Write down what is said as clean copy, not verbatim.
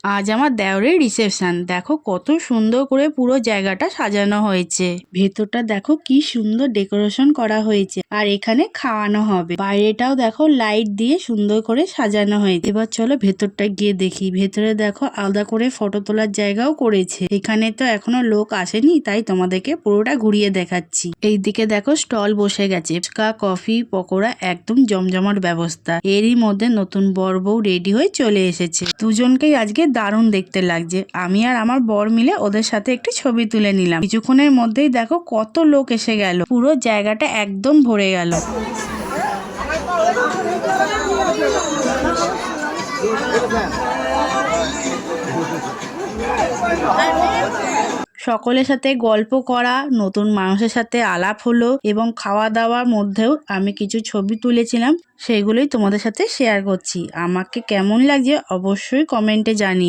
আজ আমার দেওরের রিসেপশন। দেখো কত সুন্দর করে পুরো জায়গাটা সাজানো হয়েছে। ভেতরটা দেখো কি সুন্দর ডেকোরেশন করা হয়েছে, আর এখানে খাওয়ানো হবে। বাইরেটাও দেখো লাইট দিয়ে সুন্দর করে সাজানো হয়েছে। এবার চলো ভেতরটা গিয়ে দেখি। ভেতরে দেখো আলাদা করে ফটো তোলার জায়গাও করেছে। এখানে তো এখনো লোক আসেনি, তাই তোমাদেরকে পুরোটা ঘুরিয়ে দেখাচ্ছি। এইদিকে দেখো স্টল বসে গেছে, ফুচকা, কফি, পকোড়া, একদম জমজমাট ব্যবস্থা। এরই মধ্যে নতুন বর বউ রেডি হয়ে চলে এসেছে। দুজনকেই আজকে দারুণ দেখতে লাগছে। আমি আর আমার বর মিলে ওদের সাথে একটি ছবি তুলে নিলাম। কিছুক্ষণের মধ্যেই দেখো কত লোক এসে গেল, পুরো জায়গাটা একদম ভরে গেল। সকলের সাথে গল্প করা, নতুন মানুষের সাথে আলাপ হলো, এবং খাওয়া দাওয়ার মধ্যেও আমি কিছু ছবি তুলেছিলাম, সেগুলোই তোমাদের সাথে শেয়ার করছি। আমাকে কেমন লাগছে অবশ্যই কমেন্টে জানিও।